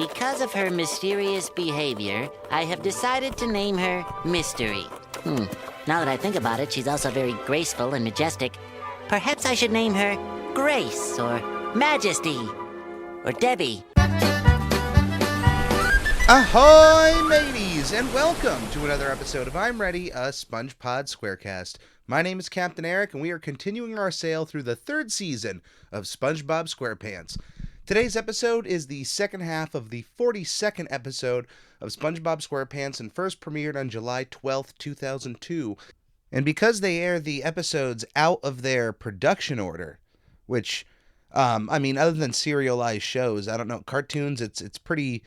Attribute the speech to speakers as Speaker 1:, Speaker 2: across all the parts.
Speaker 1: Because of her mysterious behavior, I have decided to name her Mystery. Now that I think about it, she's also very graceful and majestic. Perhaps I should name her Grace, or Majesty, or Debbie.
Speaker 2: Ahoy, mateys, and welcome to another episode of I'm Ready, a SpongePod Squarecast. My name is Captain Eric, and we are continuing our sail through the third season of SpongeBob SquarePants. Today's episode is the second half of the 42nd episode of SpongeBob SquarePants and first premiered on July 12th, 2002. And because they air the episodes out of their production order, which, other than serialized shows, I don't know, cartoons, it's pretty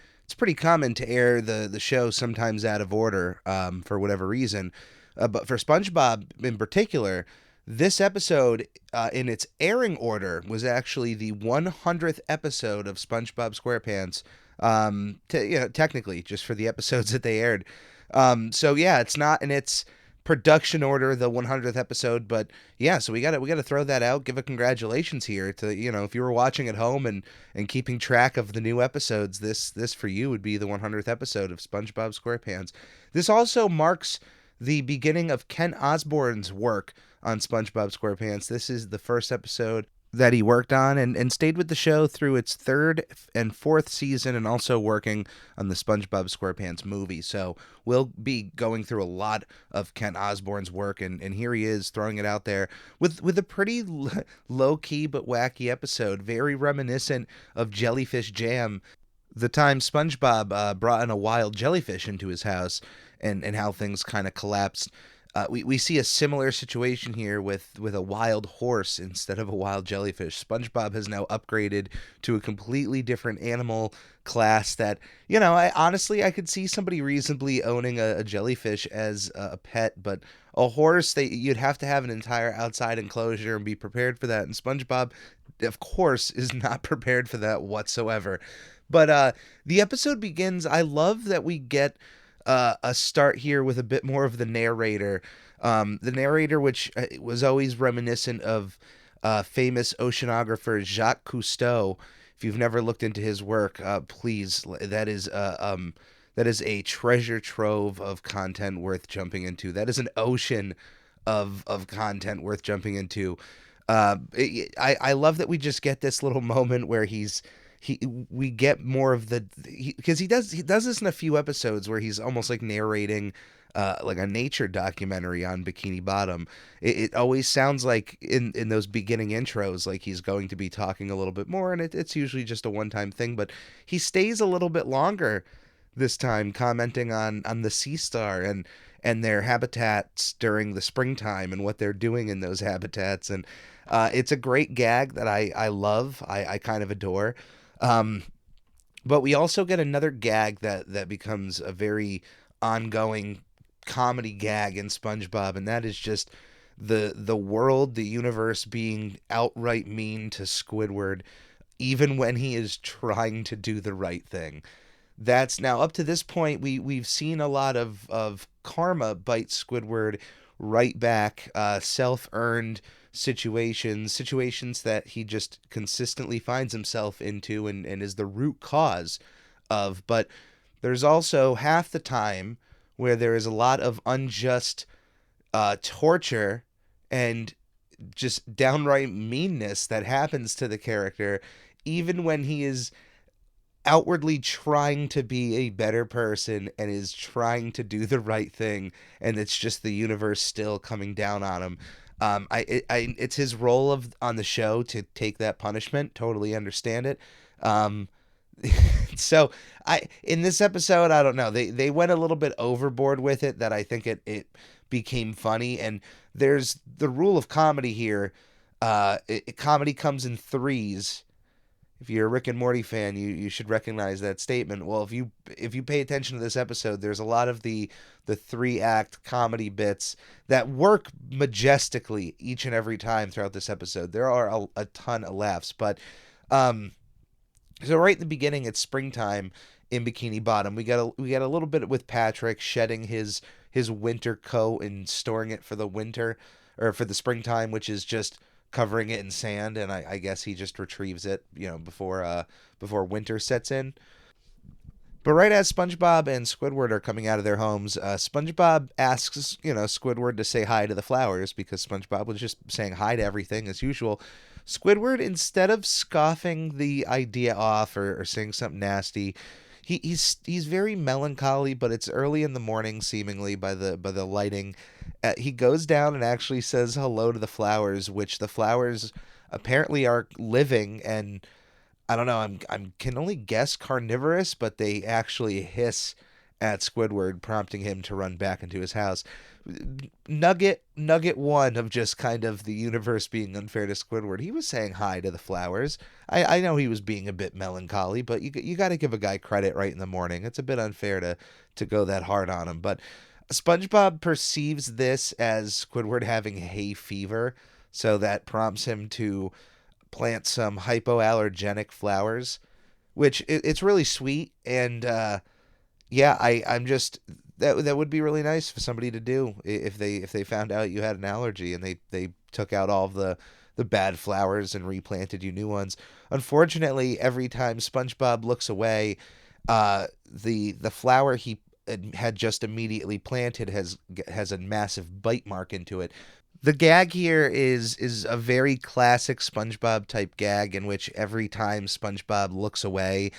Speaker 2: common to air the show sometimes out of order for whatever reason. But for SpongeBob in particular, this episode in its airing order was actually the 100th episode of SpongeBob SquarePants, technically, just for the episodes that they aired. It's not in its production order, the 100th episode, but yeah, so we gotta throw that out, give a congratulations here to, if you were watching at home and keeping track of the new episodes, this for you would be the 100th episode of SpongeBob SquarePants. This also marks the beginning of Ken Osborne's work on SpongeBob SquarePants. This is the first episode that he worked on and stayed with the show through its third and fourth season, and also working on the SpongeBob SquarePants movie. So we'll be going through a lot of Ken Osborne's work, and here he is throwing it out there with a pretty low-key but wacky episode, very reminiscent of Jellyfish Jam, the time SpongeBob brought in a wild jellyfish into his house, and how things kind of collapsed. We see a similar situation here with a wild horse instead of a wild jellyfish. SpongeBob has now upgraded to a completely different animal class that, I could see somebody reasonably owning a jellyfish as a pet, but a horse, you'd have to have an entire outside enclosure and be prepared for that. And SpongeBob, of course, is not prepared for that whatsoever. But the episode begins. I love that we get a start here with a bit more of the narrator. The narrator, which was always reminiscent of famous oceanographer Jacques Cousteau. If you've never looked into his work, please, that is a treasure trove of content worth jumping into. That is an ocean of content worth jumping into. I love that we just get this little moment where we get more of because he does this in a few episodes where he's almost like narrating like a nature documentary on Bikini Bottom. It always sounds like in those beginning intros like he's going to be talking a little bit more, and it's usually just a one-time thing, but he stays a little bit longer this time, commenting on the sea star and their habitats during the springtime and what they're doing in those habitats. And it's a great gag that I love. I kind of adore. But we also get another gag that becomes a very ongoing comedy gag in SpongeBob, and that is just the world, the universe being outright mean to Squidward, even when he is trying to do the right thing. That's now, up to this point, we've seen a lot of karma bite Squidward right back, self-earned situations that he just consistently finds himself into and is the root cause of. But there's also half the time where there is a lot of unjust torture and just downright meanness that happens to the character, even when he is outwardly trying to be a better person and is trying to do the right thing, and it's just the universe still coming down on him. It's his role on the show to take that punishment. Totally understand it. So in this episode, I don't know. They went a little bit overboard with it. That I think it became funny. And there's the rule of comedy here. Comedy comes in threes. If you're a Rick and Morty fan, you should recognize that statement. Well, if you pay attention to this episode, there's a lot of the 3-act comedy bits that work majestically each and every time throughout this episode. There are a ton of laughs, but so right in the beginning, it's springtime in Bikini Bottom. We got a little bit with Patrick shedding his winter coat and storing it for the winter, or for the springtime, which is just covering it in sand, and I guess he just retrieves it, before winter sets in. But right as SpongeBob and Squidward are coming out of their homes, SpongeBob asks, Squidward to say hi to the flowers because SpongeBob was just saying hi to everything as usual. Squidward, instead of scoffing the idea off or saying something nasty, he's very melancholy. But it's early in the morning, seemingly by the lighting. He goes down and actually says hello to the flowers, which the flowers apparently are living and I don't know. I'm can only guess carnivorous, but they actually hiss at Squidward, prompting him to run back into his house. Nugget one of just kind of the universe being unfair to Squidward. He was saying hi to the flowers. I know he was being a bit melancholy, but you got to give a guy credit right in the morning. It's a bit unfair to go that hard on him. But SpongeBob perceives this as Squidward having hay fever, so that prompts him to plant some hypoallergenic flowers, which it's really sweet. And yeah, I'm just that would be really nice for somebody to do if they found out you had an allergy and they took out all of the bad flowers and replanted you new ones. Unfortunately, every time SpongeBob looks away, the flower he had just immediately planted has a massive bite mark into it. The gag here is a very classic SpongeBob type gag in which every time SpongeBob looks away,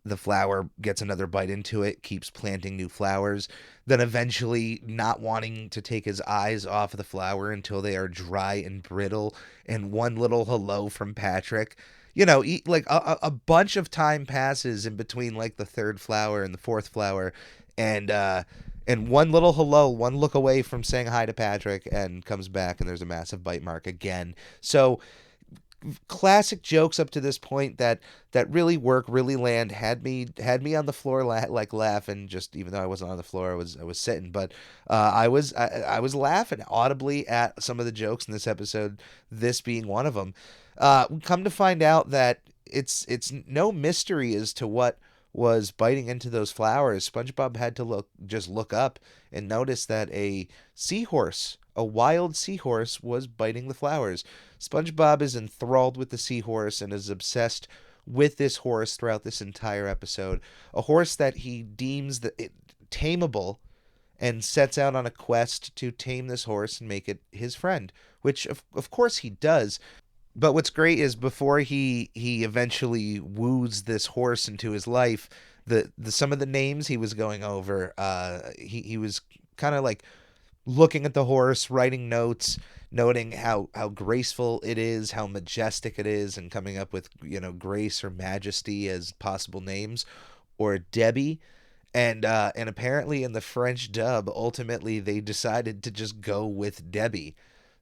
Speaker 2: the flower gets another bite into it, keeps planting new flowers, then eventually not wanting to take his eyes off of the flower until they are dry and brittle, and one little hello from Patrick. Like a bunch of time passes in between like the third flower and the fourth flower, and one little hello, one look away from saying hi to Patrick, and comes back, and there's a massive bite mark again. So, classic jokes up to this point that really work, really land. Had me on the floor like laughing. Just even though I wasn't on the floor, I was sitting, but I was laughing audibly at some of the jokes in this episode. This being one of them. Come to find out that it's no mystery as to what was biting into those flowers. SpongeBob had to look up and notice that a wild seahorse, was biting the flowers. SpongeBob is enthralled with the seahorse and is obsessed with this horse throughout this entire episode. A horse that he deems tameable, and sets out on a quest to tame this horse and make it his friend, which of course he does. But what's great is before he eventually woos this horse into his life, the some of the names he was going over, he was kind of like looking at the horse, writing notes, noting how graceful it is, how majestic it is, and coming up with Grace or Majesty as possible names, or Debbie. And apparently in the French dub, ultimately they decided to just go with Debbie.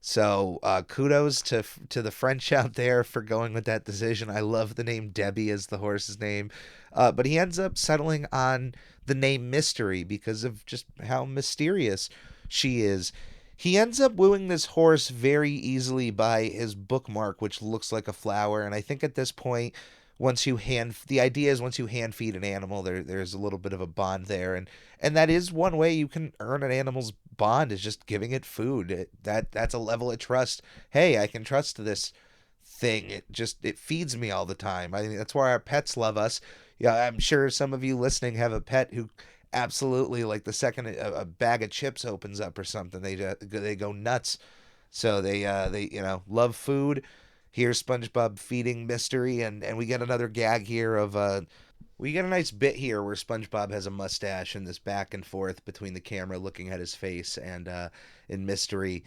Speaker 2: So kudos to the French out there for going with that decision. I love the name Debbie as the horse's name. But he ends up settling on the name Mystery because of just how mysterious she is. He ends up wooing this horse very easily by his bookmark, which looks like a flower. And I think at this point, once you hand feed an animal, there's a little bit of a bond there, and that is one way you can earn an animal's bond, is just giving it food. That's a level of trust. Hey, I can trust this thing. It feeds me all the time. I mean, that's why our pets love us. Yeah, I'm sure some of you listening have a pet who absolutely, like, the second a bag of chips opens up or something, they go nuts. So they love food. Here's SpongeBob feeding Mystery, and we get another gag here of we get a nice bit here where SpongeBob has a mustache, and this back and forth between the camera looking at his face and in Mystery.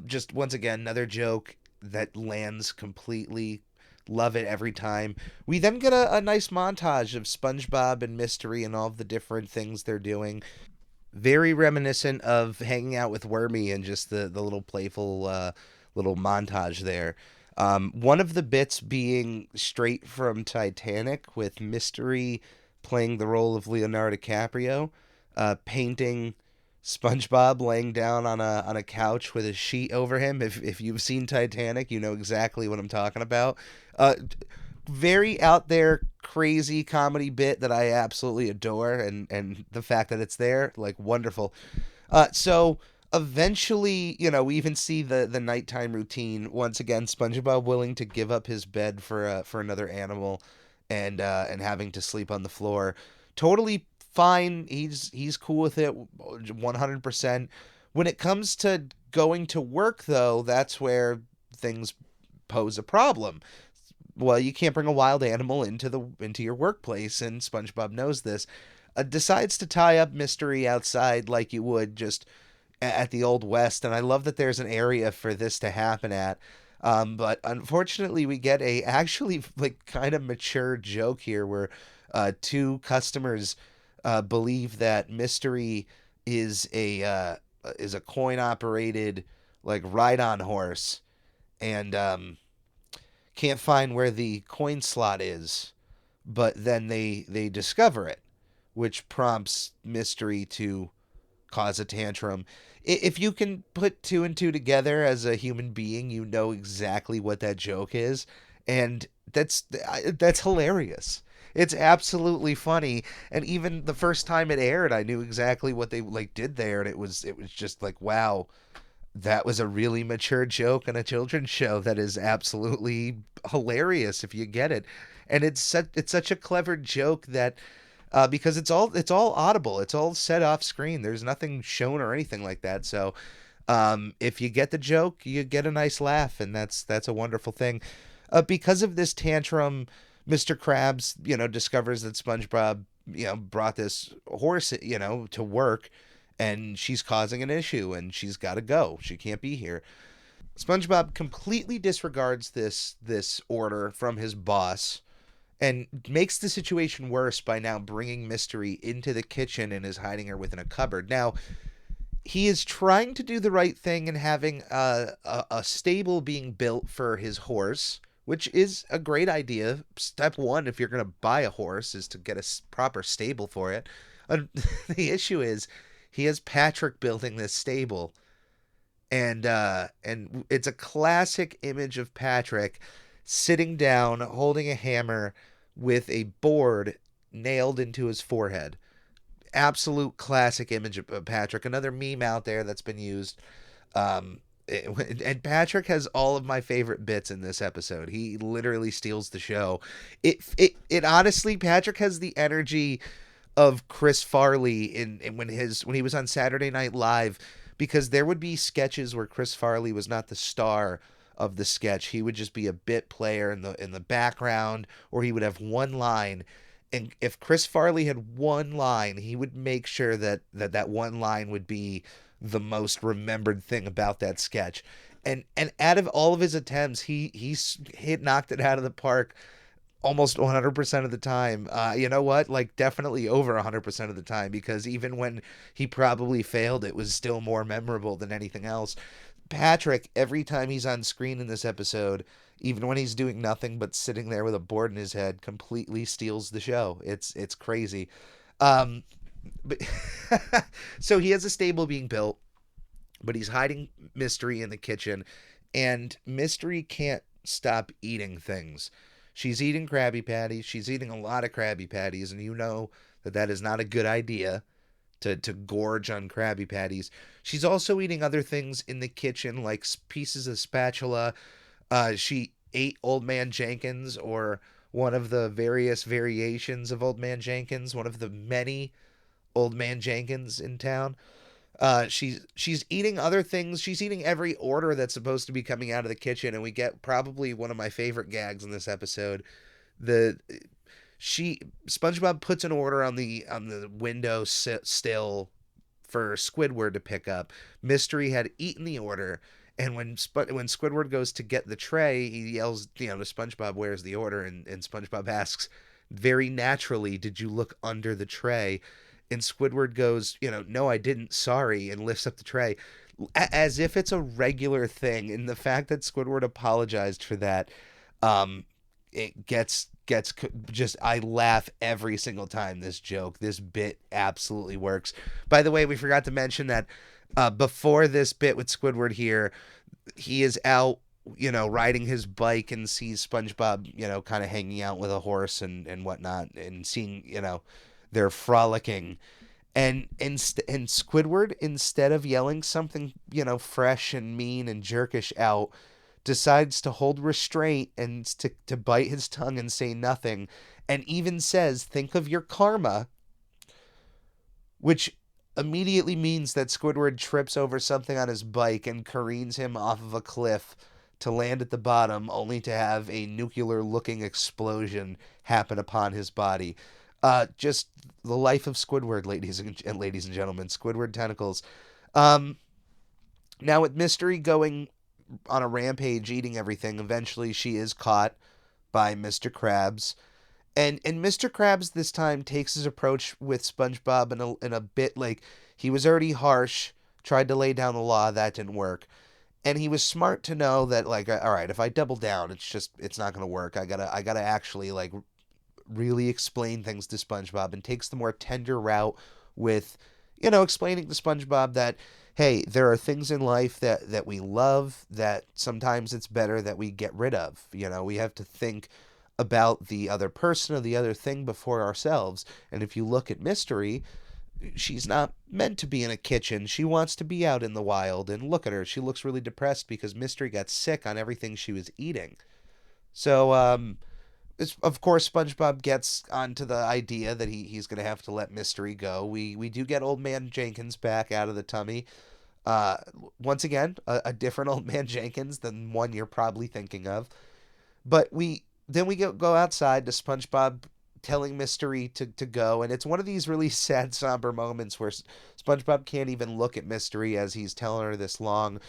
Speaker 2: Just once again, another joke that lands completely. Love it every time. We then get a nice montage of SpongeBob and Mystery and all of the different things they're doing. Very reminiscent of hanging out with Wormy and just the little playful little montage there. One of the bits being straight from Titanic, with Mystery playing the role of Leonardo DiCaprio, painting SpongeBob laying down on a couch with a sheet over him. If you've seen Titanic, you know exactly what I'm talking about. Very out there, crazy comedy bit that I absolutely adore, and the fact that it's there, like, wonderful. So eventually, we even see the nighttime routine. Once again, SpongeBob willing to give up his bed for another animal, and having to sleep on the floor. totally fine. He's cool with it 100%. When it comes to going to work, though, that's where things pose a problem. Well, you can't bring a wild animal into your workplace, and SpongeBob knows this. Decides to tie up Mystery outside like you would just at the Old West, and I love that there's an area for this to happen at. But unfortunately, we get a actually like kind of mature joke here where two customers believe that Mystery is a coin operated like ride on horse, and can't find where the coin slot is, but then they discover it, which prompts Mystery to cause a tantrum. If you can put two and two together as a human being, you know exactly what that joke is, and that's hilarious. It's absolutely funny, and even the first time it aired, I knew exactly what they like did there, and it was just like, wow, that was a really mature joke in a children's show that is absolutely hilarious if you get it. And it's such a clever joke that because it's all audible, it's all set off screen. There's nothing shown or anything like that. So if you get the joke, you get a nice laugh, and that's a wonderful thing. Because of this tantrum, Mr. Krabs, discovers that SpongeBob, brought this horse, to work, and she's causing an issue, and she's got to go. She can't be here. SpongeBob completely disregards this order from his boss and makes the situation worse by now bringing Mystery into the kitchen and is hiding her within a cupboard. Now, he is trying to do the right thing and having a stable being built for his horse, which is a great idea. Step one, if you're going to buy a horse, is to get a proper stable for it. The issue is he has Patrick building this stable, and it's a classic image of Patrick sitting down, holding a hammer with a board nailed into his forehead. Absolute classic image of Patrick. Another meme out there that's been used. And Patrick has all of my favorite bits in this episode. He literally steals the show. It honestly, Patrick has the energy of Chris Farley in when he was on Saturday Night Live, because there would be sketches where Chris Farley was not the star of the sketch. He would just be a bit player in the background, or he would have one line. And if Chris Farley had one line, he would make sure that one line would be the most remembered thing about that sketch. And out of all of his attempts, he knocked it out of the park almost 100% of the time. You know what? Like, definitely over 100% of the time, because even when he probably failed, it was still more memorable than anything else. Patrick, every time he's on screen in this episode, even when he's doing nothing but sitting there with a board in his head, completely steals the show. It's crazy. But so he has a stable being built, but he's hiding Mystery in the kitchen, and Mystery can't stop eating things. She's eating Krabby Patties. She's eating a lot of Krabby Patties, and you know that is not a good idea to gorge on Krabby Patties. She's also eating other things in the kitchen, like pieces of spatula. She ate Old Man Jenkins, or one of the various variations of Old Man Jenkins, one of the many Old Man Jenkins in town. She's eating other things. She's eating every order that's supposed to be coming out of the kitchen, and we get probably one of my favorite gags in this episode. SpongeBob puts an order on the window sill for Squidward to pick up. Mystery had eaten the order, and when Squidward goes to get the tray, he yells, to SpongeBob, "Where's the order?" And SpongeBob asks, very naturally, "Did you look under the tray?" And Squidward goes, "No, I didn't, sorry," and lifts up the tray, as if it's a regular thing. And the fact that Squidward apologized for that, it gets just, I laugh every single time this bit absolutely works. By the way, we forgot to mention that before this bit with Squidward here, he is out, riding his bike, and sees SpongeBob, kind of hanging out with a horse and whatnot, and seeing, they're frolicking. And Squidward, instead of yelling something, fresh and mean and jerkish out, decides to hold restraint and to bite his tongue and say nothing, and even says, "Think of your karma," which immediately means that Squidward trips over something on his bike and careens him off of a cliff to land at the bottom, only to have a nuclear-looking explosion happen upon his body. Just the life of Squidward, ladies and gentlemen. Squidward tentacles. Now with Mystery going on a rampage, eating everything, eventually she is caught by Mr. Krabs. And Mr. Krabs this time takes his approach with SpongeBob in a bit like he was already harsh, tried to lay down the law, that didn't work. And he was smart to know that, like, all right, if I double down, it's not going to work. I gotta actually, like, really explain things to SpongeBob, and takes the more tender route with, explaining to SpongeBob that, hey, there are things in life that we love that sometimes it's better that we get rid of. We have to think about the other person or the other thing before ourselves. And if you look at Mystery, she's not meant to be in a kitchen. She wants to be out in the wild. And look at her. She looks really depressed because Mystery got sick on everything she was eating. So, of course, SpongeBob gets onto the idea that he's going to have to let Mystery go. We do get Old Man Jenkins back out of the tummy. Once again, a different Old Man Jenkins than one you're probably thinking of. But then we go outside to SpongeBob telling Mystery to go, and it's one of these really sad, somber moments where SpongeBob can't even look at Mystery as he's telling her this long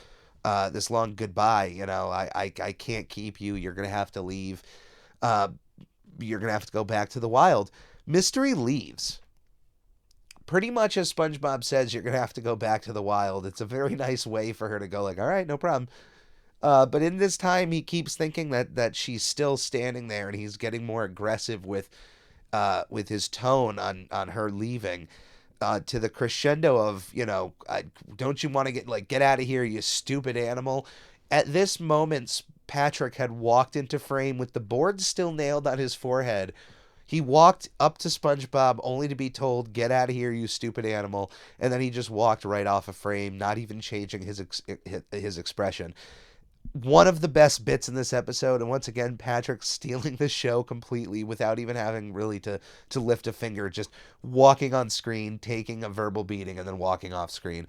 Speaker 2: goodbye. I can't keep you. You're gonna have to leave. You're gonna have to go back to the wild. Mystery leaves. Pretty much as SpongeBob says, you're gonna have to go back to the wild. It's a very nice way for her to go, like, all right, no problem. But in this time, he keeps thinking that she's still standing there, and he's getting more aggressive with his tone on her leaving, to the crescendo of, don't you want to get out of here, you stupid animal. At this moment, Patrick had walked into frame with the board still nailed on his forehead. He walked up to SpongeBob only to be told, get out of here, you stupid animal. And then he just walked right off of frame, not even changing his expression. One of the best bits in this episode, and once again, Patrick stealing the show completely without even having really to lift a finger, just walking on screen, taking a verbal beating, and then walking off screen.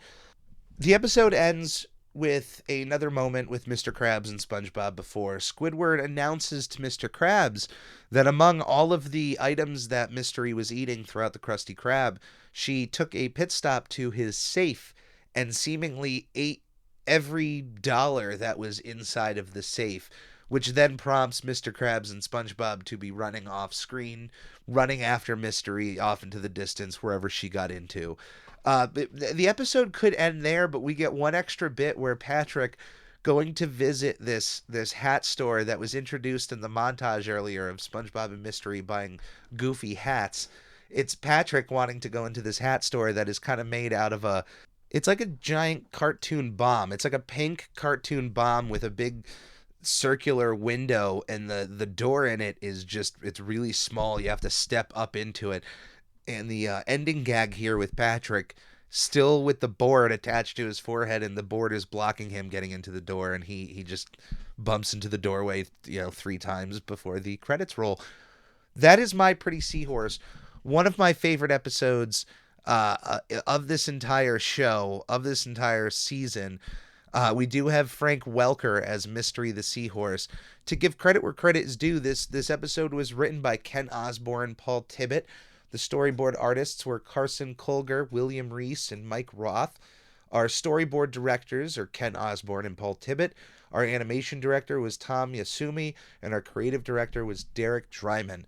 Speaker 2: The episode ends with another moment with Mr. Krabs and SpongeBob before Squidward announces to Mr. Krabs that among all of the items that Mystery was eating throughout the Krusty Krab, she took a pit stop to his safe and seemingly ate every dollar that was inside of the safe, which then prompts Mr. Krabs and SpongeBob to be running off screen, running after Mystery off into the distance wherever she got into. The episode could end there, but we get one extra bit where Patrick, going to visit this hat store that was introduced in the montage earlier of SpongeBob and Mystery buying goofy hats. It's Patrick wanting to go into this hat store that is kind of made out of it's like a giant cartoon bomb. It's like a pink cartoon bomb with a big circular window, and the door in it is it's really small. You have to step up into it. And the ending gag here with Patrick, still with the board attached to his forehead, and the board is blocking him getting into the door, and he just bumps into the doorway 3 times before the credits roll. That is my Pretty Seahorse. One of my favorite episodes of this entire show, of this entire season. We do have Frank Welker as Mystery the Seahorse. To give credit where credit is due, this episode was written by Ken Osborne, Paul Tibbett. The storyboard artists were Carson Kulger, William Reese, and Mike Roth. Our storyboard directors are Ken Osborne and Paul Tibbett. Our animation director was Tom Yasumi, and our creative director was Derek Dryman.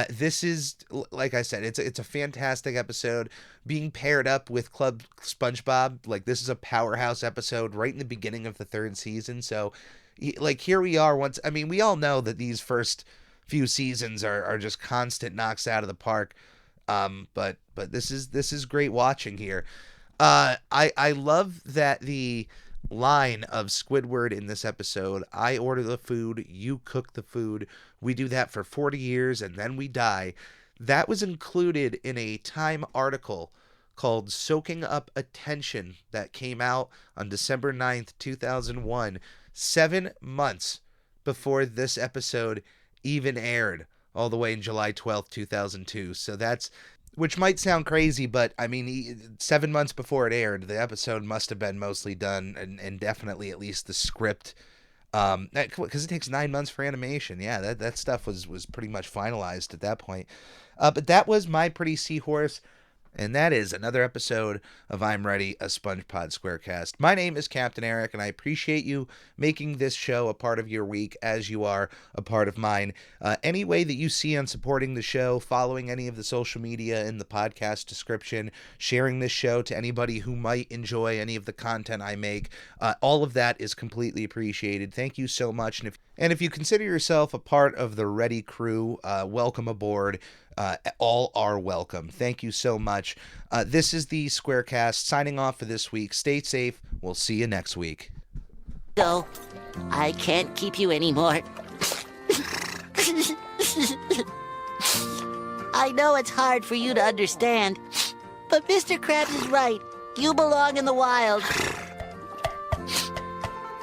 Speaker 2: This is, like I said, it's a fantastic episode. Being paired up with Club SpongeBob, like, this is a powerhouse episode right in the beginning of the 3rd season. So, like, here we are we all know that these first few seasons are just constant knocks out of the park. But this is great watching here. I love that the line of Squidward in this episode, I order the food, you cook the food, we do that for 40 years and then we die. That was included in a Time article called Soaking Up Attention that came out on December 9th, 2001, 7 months before this episode even aired, all the way in July 12th, 2002. So that's which might sound crazy, but I mean, 7 months before it aired, the episode must have been mostly done, and definitely at least the script, because it takes 9 months for animation. Yeah, that stuff was pretty much finalized at that point. But that was My Pretty Seahorse. And that is another episode of I'm Ready, a SpongePod Squarecast. My name is Captain Eric, and I appreciate you making this show a part of your week as you are a part of mine. Any way that you see on supporting the show, following any of the social media in the podcast description, sharing this show to anybody who might enjoy any of the content I make, all of that is completely appreciated. Thank you so much. And if you consider yourself a part of the Ready crew, welcome aboard. All are welcome. Thank you so much. This is the Squarecast signing off for this week. Stay safe. We'll see you next week.
Speaker 1: Go. I can't keep you anymore. I know it's hard for you to understand, but Mr. Krabs is right. You belong in the wild.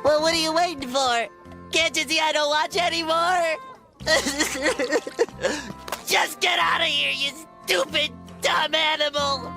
Speaker 1: Well, what are you waiting for? Can't you see I don't watch anymore? Just get out of here, you stupid, dumb animal!